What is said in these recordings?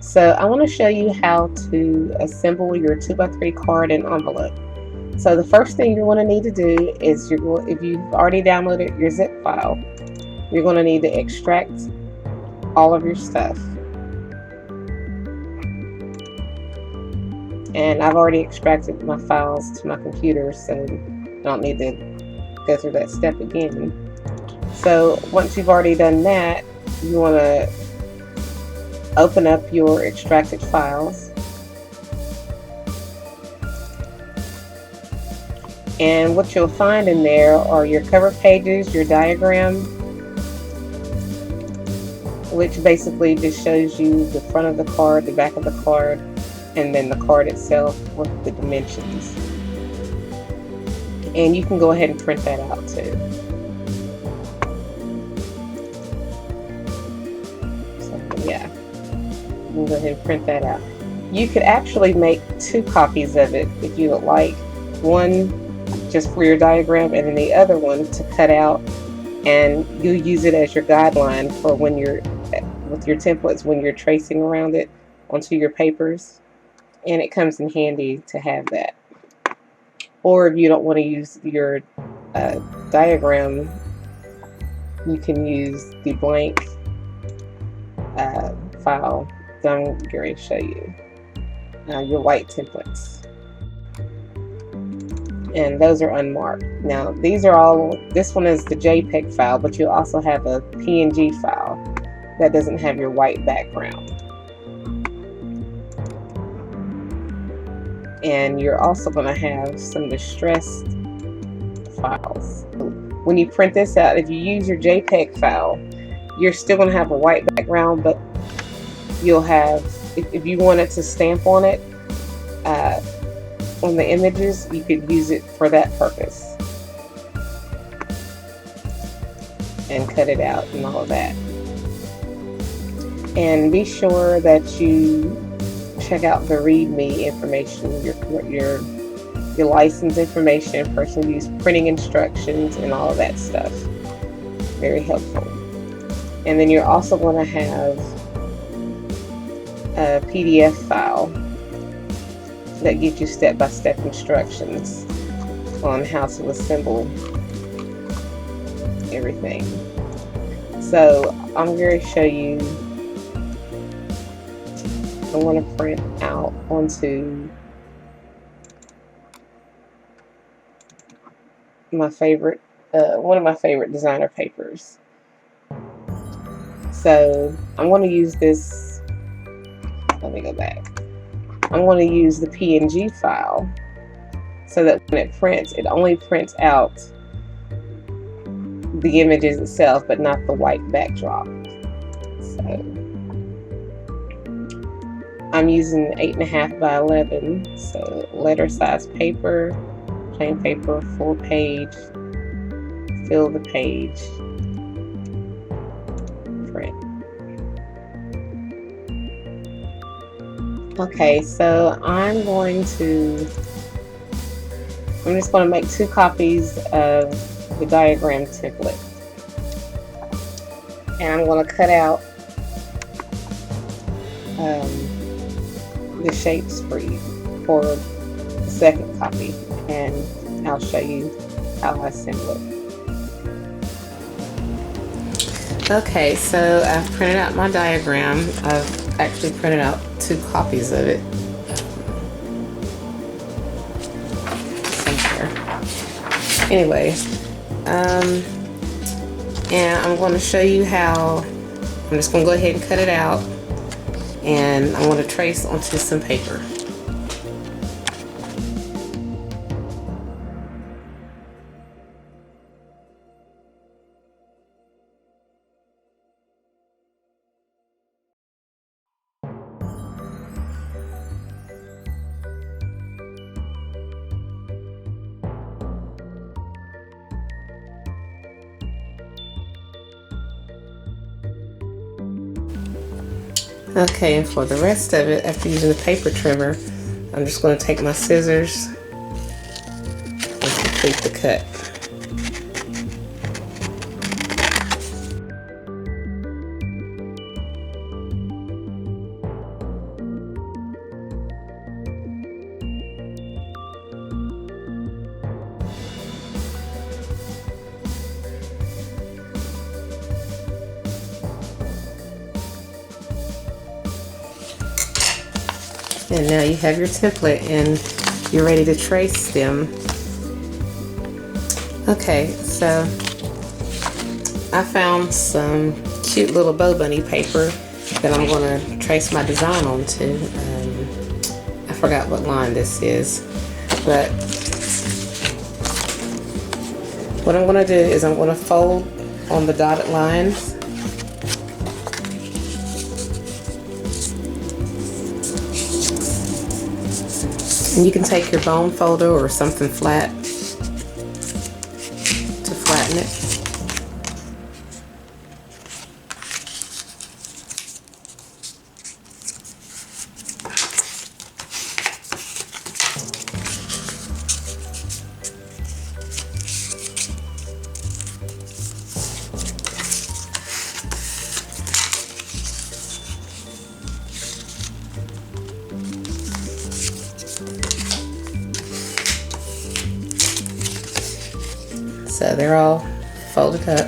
So I want to show you how to assemble your 2x3 card and envelope. So the first thing you're going to need to do is if you've already downloaded your zip file, you're going to need to extract all of your stuff. And I've already extracted my files to my computer, so I don't need to go through that step again. So once you've already done that, you want to open up your extracted files. And what you'll find in there are your cover pages, your diagram, which basically just shows you the front of the card, the back of the card, and then the card itself with the dimensions. And you can go ahead and print that out too. So yeah, you can go ahead and print that out. You could actually make 2 copies of it if you would like. One just for your diagram, and then the other one to cut out, and you'll use it as your guideline for when you're with your templates, when you're tracing around it onto your papers. And it comes in handy to have that. Or if you don't want to use your diagram, you can use the blank file that I'm going to show you, your white templates. And those are unmarked. Now these are all, this one is the JPEG file, but you also have a PNG file that doesn't have your white background. And you're also going to have some distressed files. When you print this out, if you use your JPEG file, you're still going to have a white background, but you'll have, if you wanted to stamp on it, on the images, you could use it for that purpose and cut it out and all of that. And be sure that you check out the README information, your license information, personal use printing instructions, and all of that stuff. Very helpful. And then you're also going to have a PDF file that gives you step-by-step instructions on how to assemble everything. So I'm going to show you. I want to print out onto my favorite, one of my favorite designer papers. So I'm going to use this. Let me go back. I'm going to use the PNG file so that when it prints, it only prints out the images itself, but not the white backdrop. So I'm using 8.5 by 11, so letter size paper, plain paper, full page, fill the page, print. Okay, so I'm just going to make 2 copies of the diagram template. And I'm going to cut out the shapes for you for the second copy, and I'll show you how I assemble it. Okay, so I've printed out my diagram. I've actually printed out 2 copies of it somewhere. Anyway, and I'm going to show you how. I'm just going to go ahead and cut it out, and I'm going to trace onto some paper. Okay, and for the rest of it, after using the paper trimmer, I'm just going to take my scissors and complete the cut. And now you have your template and you're ready to trace them. Okay, so I found some cute little BoBunny paper that I'm going to trace my design onto. I forgot what line this is, but what I'm going to do is I'm going to fold on the dotted lines. And you can take your bone folder or something flat to flatten it. So they're all folded up.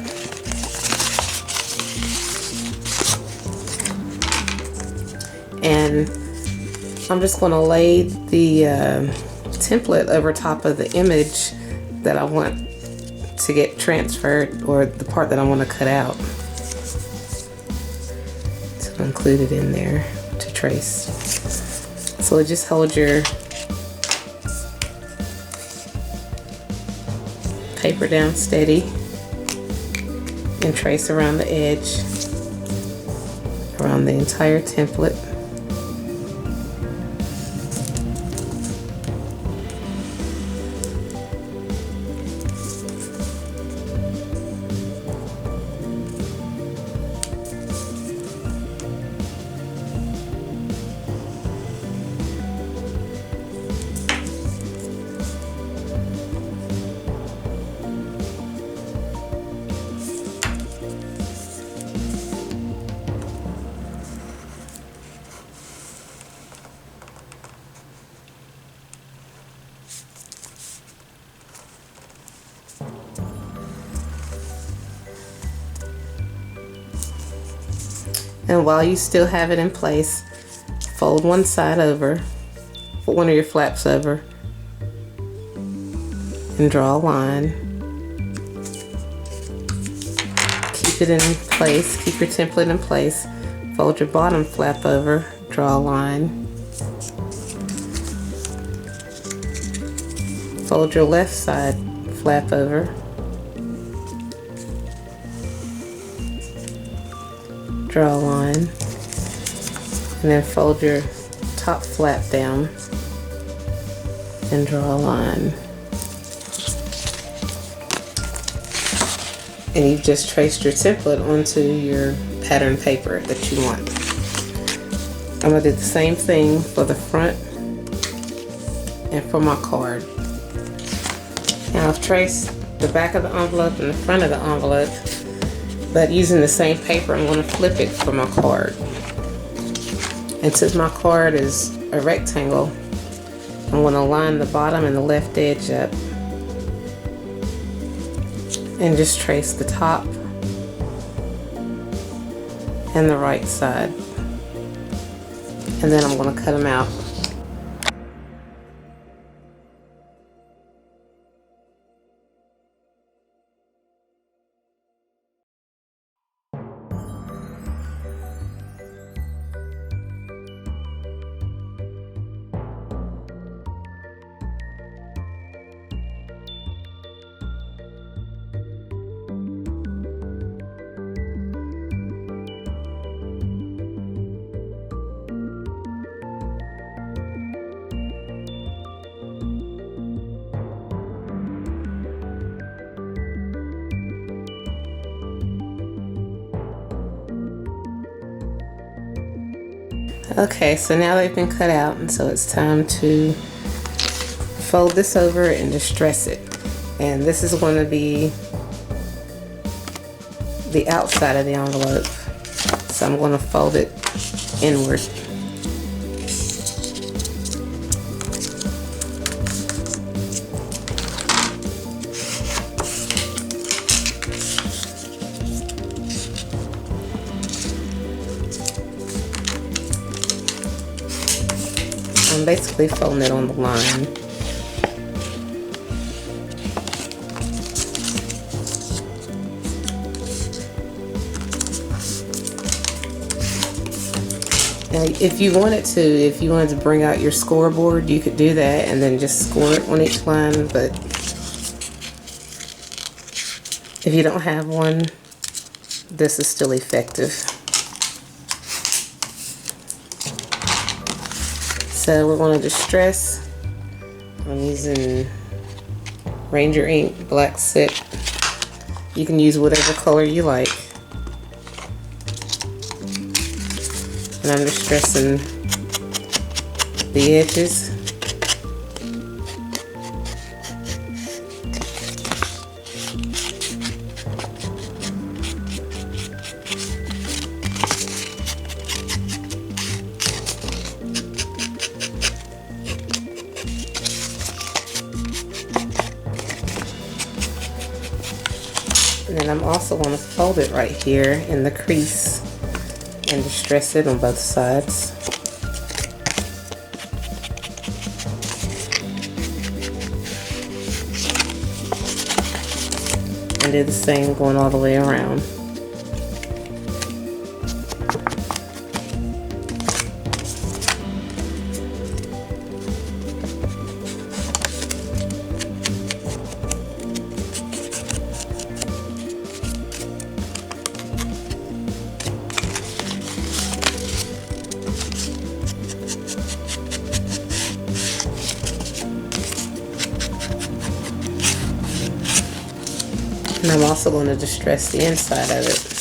And I'm just going to lay the template over top of the image that I want to get transferred, or the part that I want to cut out, to include it in there to trace. So just hold your paper down steady and trace around the edge, around the entire template. And while you still have it in place, fold one side over, put one of your flaps over, and draw a line. Keep it in place, keep your template in place. Fold your bottom flap over, draw a line. Fold your left side flap over. Draw a line, and then fold your top flap down and draw a line. And you've just traced your template onto your pattern paper that you want. I'm going to do the same thing for the front and for my card. Now I've traced the back of the envelope and the front of the envelope, but using the same paper, I'm going to flip it for my card. And since my card is a rectangle, I'm going to line the bottom and the left edge up and just trace the top and the right side. And then I'm going to cut them out. Okay, so now they've been cut out, and so it's time to fold this over and distress it. And this is going to be the outside of the envelope. So I'm going to fold it inward. I'm basically folding it on the line. Now, if you wanted to bring out your scoreboard, you could do that and then just score it on each line, but if you don't have one, this is still effective. So we're going to distress. I'm using Ranger ink, black soot. You can use whatever color you like. And I'm distressing the edges. And then I'm also going to fold it right here in the crease and distress it on both sides. And do the same going all the way around. And I'm also going to distress the inside of it.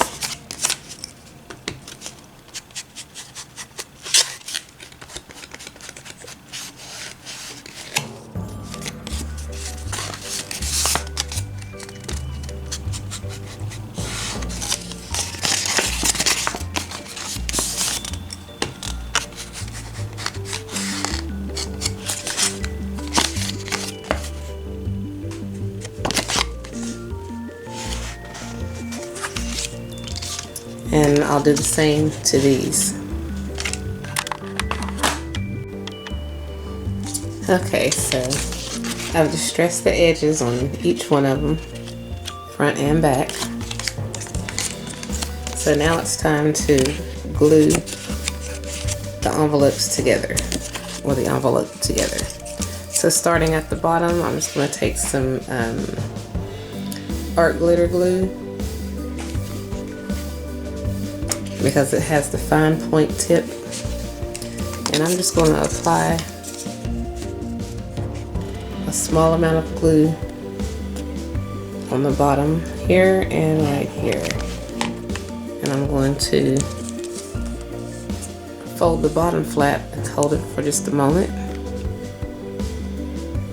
And I'll do the same to these. Okay, so I've distressed the edges on each one of them, front and back. So now it's time to glue the envelopes together, or the envelope together. So starting at the bottom, I'm just going to take some art glitter glue, because it has the fine point tip, and I'm just going to apply a small amount of glue on the bottom here and right here, and I'm going to fold the bottom flap and hold it for just a moment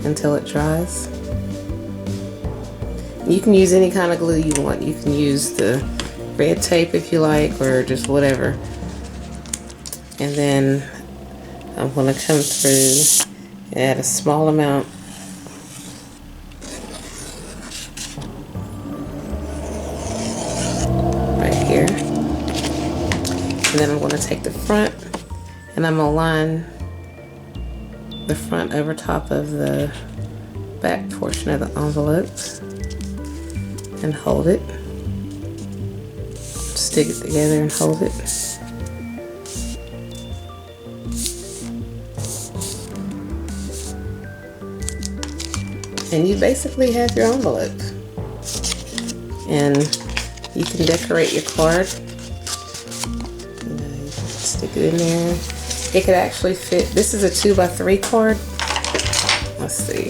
until it dries. You can use any kind of glue you want. You can use the red tape if you like, or just whatever. And then I'm going to come through and add a small amount right here. And then I'm going to take the front and I'm going to line the front over top of the back portion of the envelope and hold it. Stick it together and hold it. And you basically have your envelope. And you can decorate your card. You can stick it in there. It could actually fit. This is a 2x3 card. Let's see.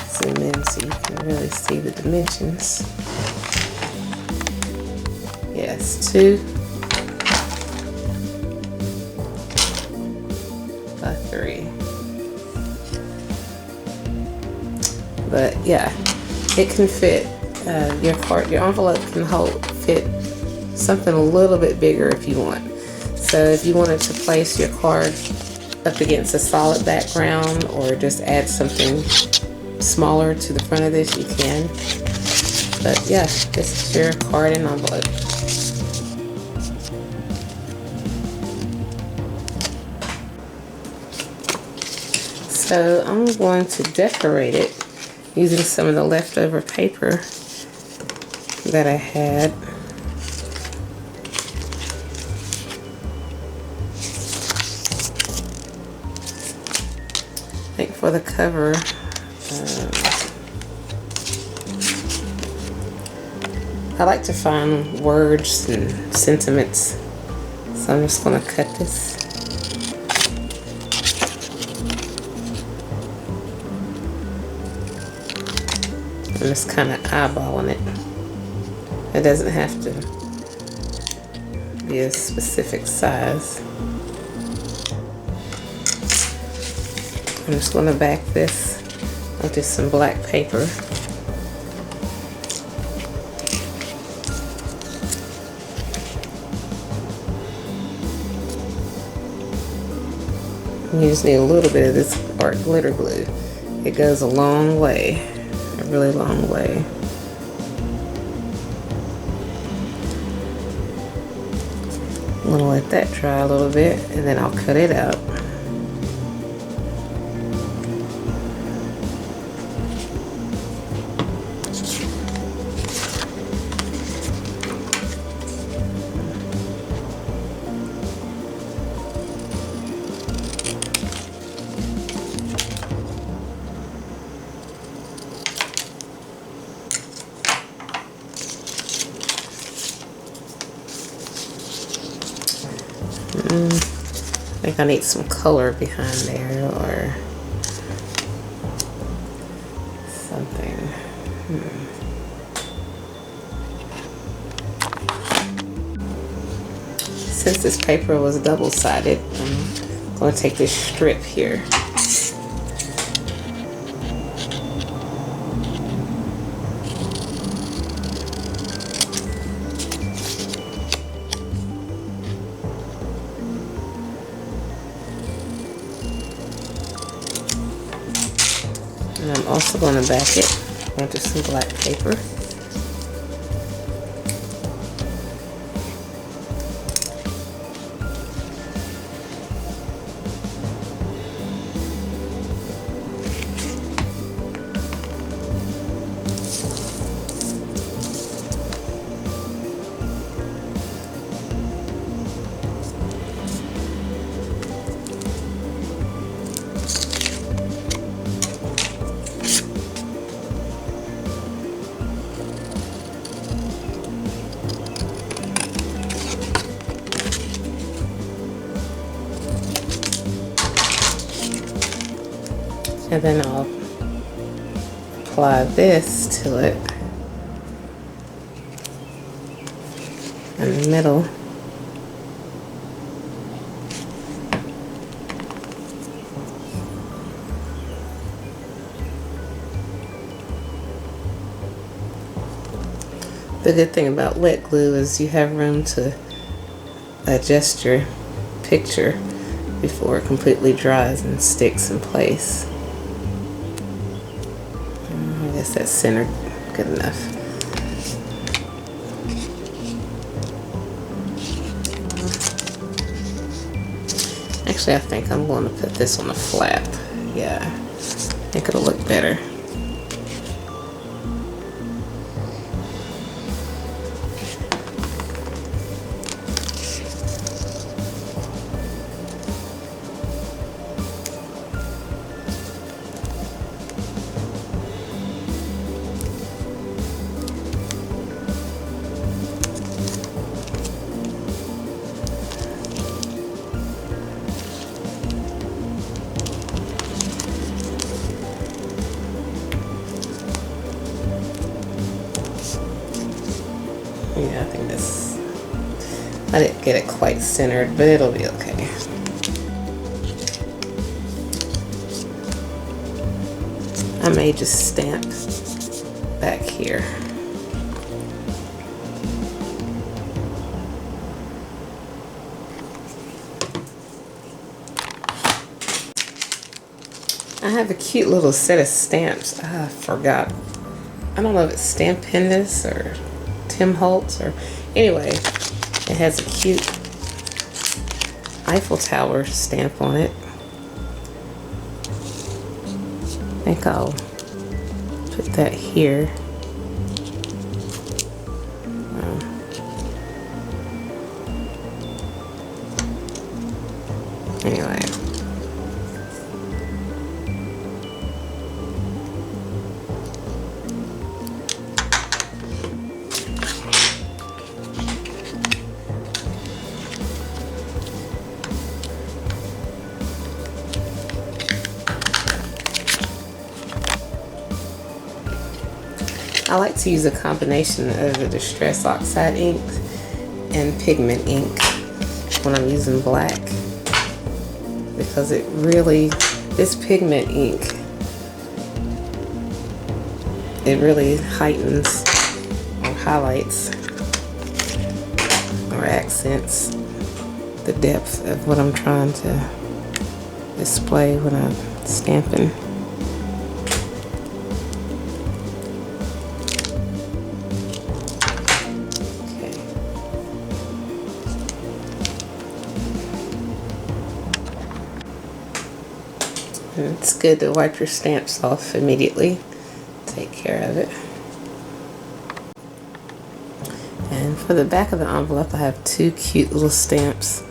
Zoom in so you can really see the dimensions. Yes, 2 by 3. But yeah, it can fit your card. Your envelope can fit something a little bit bigger if you want. So if you wanted to place your card up against a solid background, or just add something smaller to the front of this, you can. But yeah, this is your card and envelope. So I'm going to decorate it using some of the leftover paper that I had. I think for the cover, I like to find words and sentiments, so I'm just going to cut this. I'm just kind of eyeballing it. It doesn't have to be a specific size. I'm just going to back this onto some black paper. You just need a little bit of this art glitter glue. It goes a long way, a really long way. I'm gonna let that dry a little bit and then I'll cut it out. I think I need some color behind there or something. Since this paper was double-sided, I'm going to take this strip here. And I'm also going to back it onto some black paper. And then I'll apply this to it in the middle. The good thing about wet glue is you have room to adjust your picture before it completely dries and sticks in place. I guess that's centered good enough. Actually, I think I'm going to put this on a flap. Yeah, I think it'll look better. Yeah, I think this, I didn't get it quite centered, but it'll be okay. I may just stamp back here. I have a cute little set of stamps. I forgot. I don't know if it's Stamp Pendus or Tim Holtz or anyway, it has a cute Eiffel Tower stamp on it. think I'll put that here. Anyway. I like to use a combination of the Distress Oxide ink and pigment ink when I'm using black, because it really, this pigment ink, it really heightens or highlights or accents the depth of what I'm trying to display when I'm stamping. And it's good to wipe your stamps off immediately. Take care of it. And for the back of the envelope, I have two cute little stamps.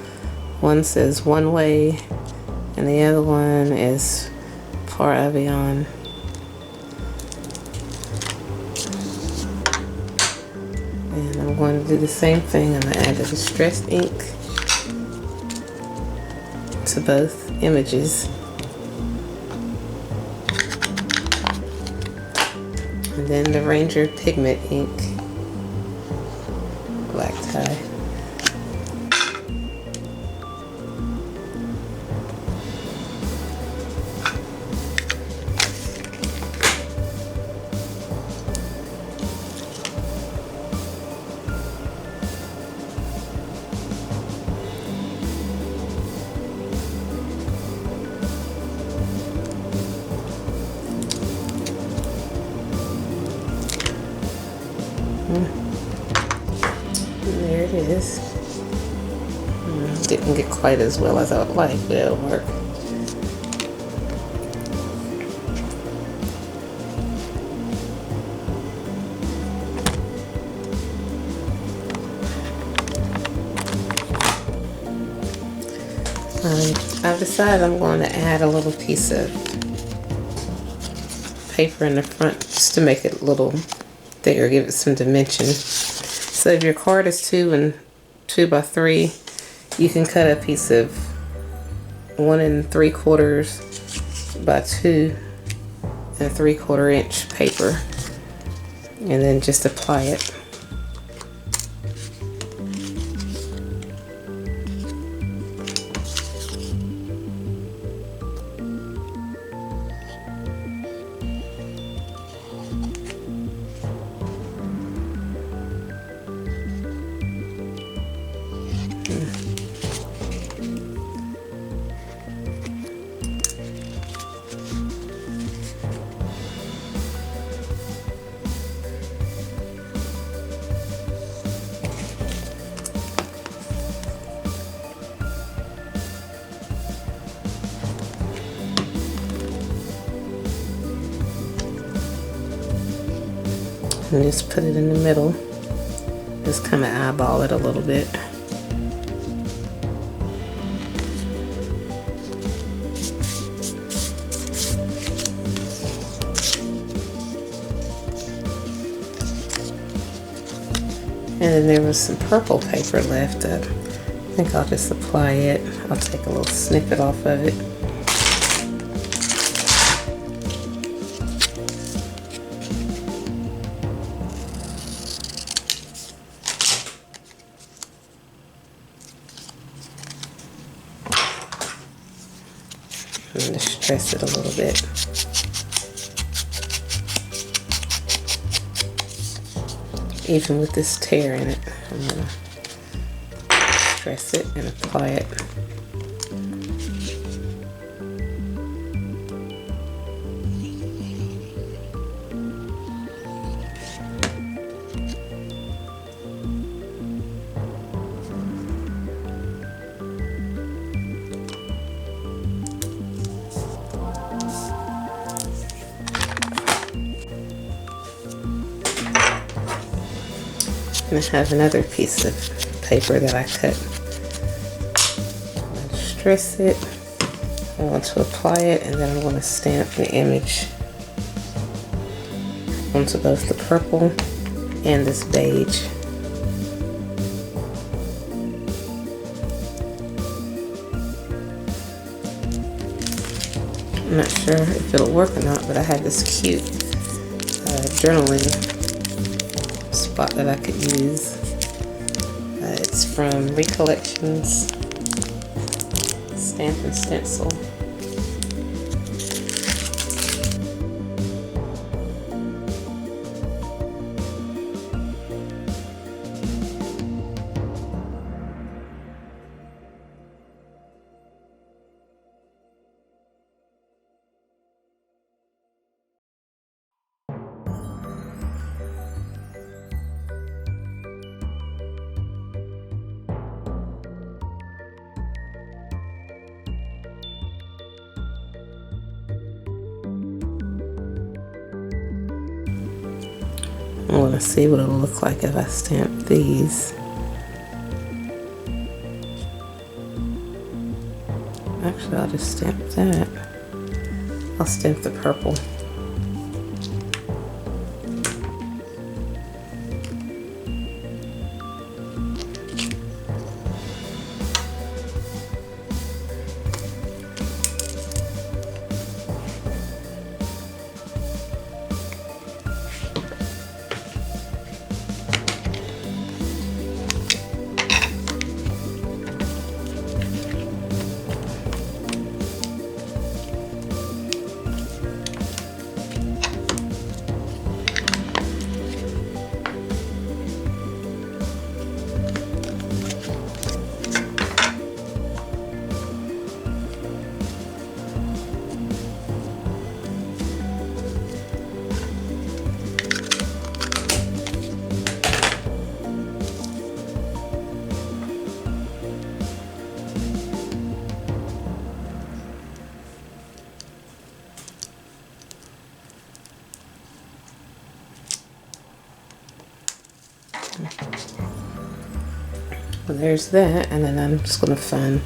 One says One Way, and the other one is Par Avion. And I'm going to do the same thing. I'm going to add the distressed ink to both images. And then the Ranger pigment ink, black tie. And there it is. Didn't get quite as well as I would like, but it'll work. I've decided I'm going to add a little piece of paper in the front just to make it a little thicker, give it some dimension. So if your card is 2 by 3, you can cut a piece of 1 3/4 by 2 3/4 inch paper, and then just apply it. And just put it in the middle. Just kind of eyeball it a little bit. And then there was some purple paper left. I think I'll just apply it. I'll take a little snippet off of it. And distress it a little bit. Even with this tear in it, I'm gonna distress it and apply it. And I have another piece of paper that I cut. I stress it. I want to apply it, and then I'm going to stamp the image onto both the purple and this beige. I'm not sure if it'll work or not, but I have this cute journaling spot that I could use. It's from Recollections Stamp and Stencil. I want to see what it'll look like if I stamp these. Actually, I'll just stamp that. I'll stamp the purple. Well, there's that, and then I'm just going to find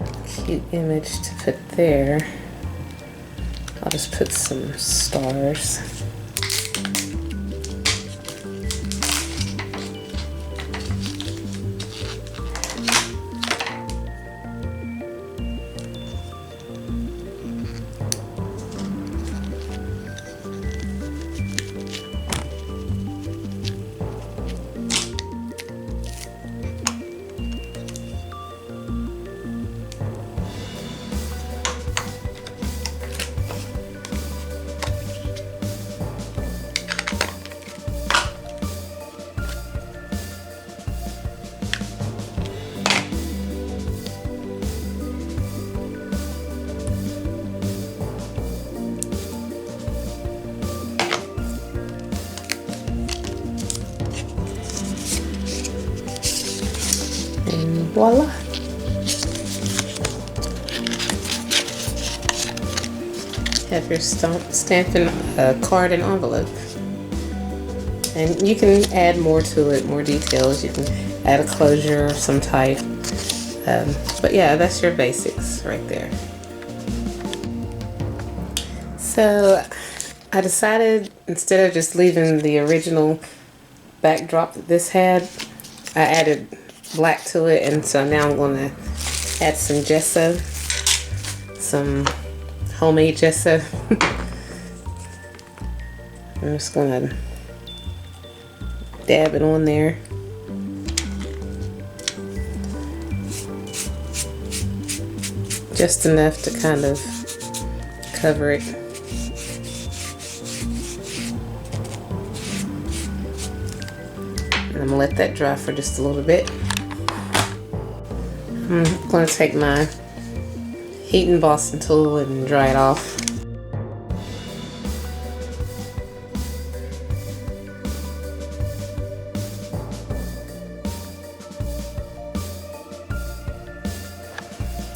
a cute image to put there. I'll just put some stars. And voila. Have your stamping card and envelope. And you can add more to it, more details. You can add a closure of some type. But yeah, that's your basics right there. So I decided, instead of just leaving the original backdrop that this had, I added black to it, and so now I'm going to add some gesso, some homemade gesso. I'm just going to dab it on there. Just enough to kind of cover it. And I'm going to let that dry for just a little bit. I'm going to take my heat embossing tool and dry it off.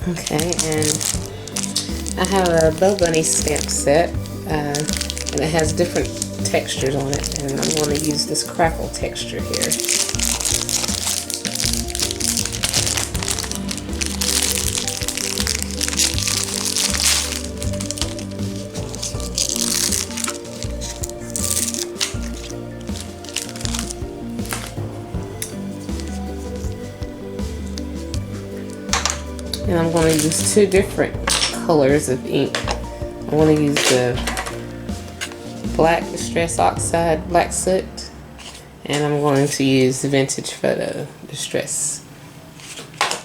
Okay, and I have a BoBunny stamp set, and it has different textures on it, and I'm going to use this crackle texture here. And I'm going to use two different colors of ink. I'm going to use the black Distress Oxide Black Soot, and I'm going to use the Vintage Photo Distress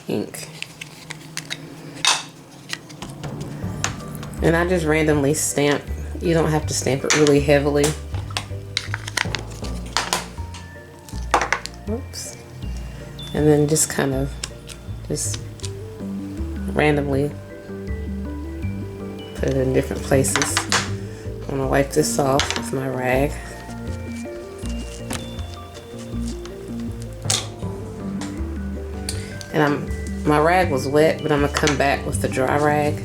ink. And I just randomly stamp. You don't have to stamp it really heavily. Oops. And then just kind of just randomly put it in different places. I'm gonna wipe this off with my rag. And my rag was wet, but I'm gonna come back with the dry rag,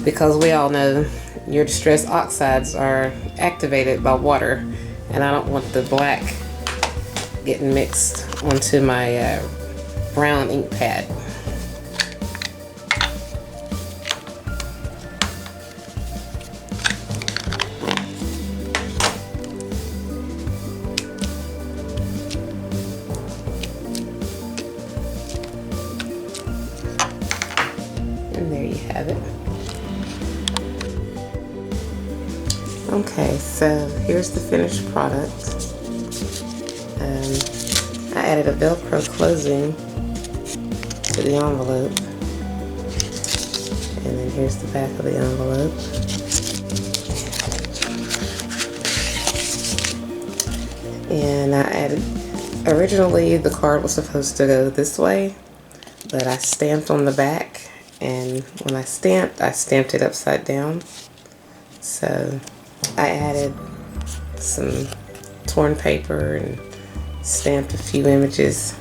because we all know your Distress Oxides are activated by water, and I don't want the black getting mixed onto my brown ink pad. And there you have it. Okay, so here's the finished product. I added a Velcro closing to the envelope. And then here's the back of the envelope. And I added, originally the card was supposed to go this way, but I stamped on the back, and when I stamped it upside down. So I added some torn paper and stamped a few images.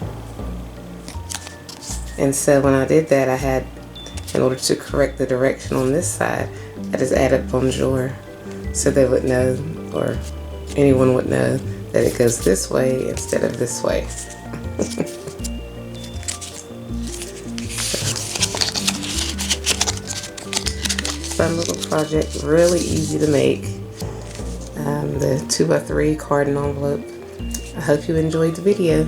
And so when I did that, I had, in order to correct the direction on this side, I just added bonjour, so they would know, or anyone would know, that it goes this way instead of this way. Fun little project, really easy to make. The 2x3 card and envelope. I hope you enjoyed the video.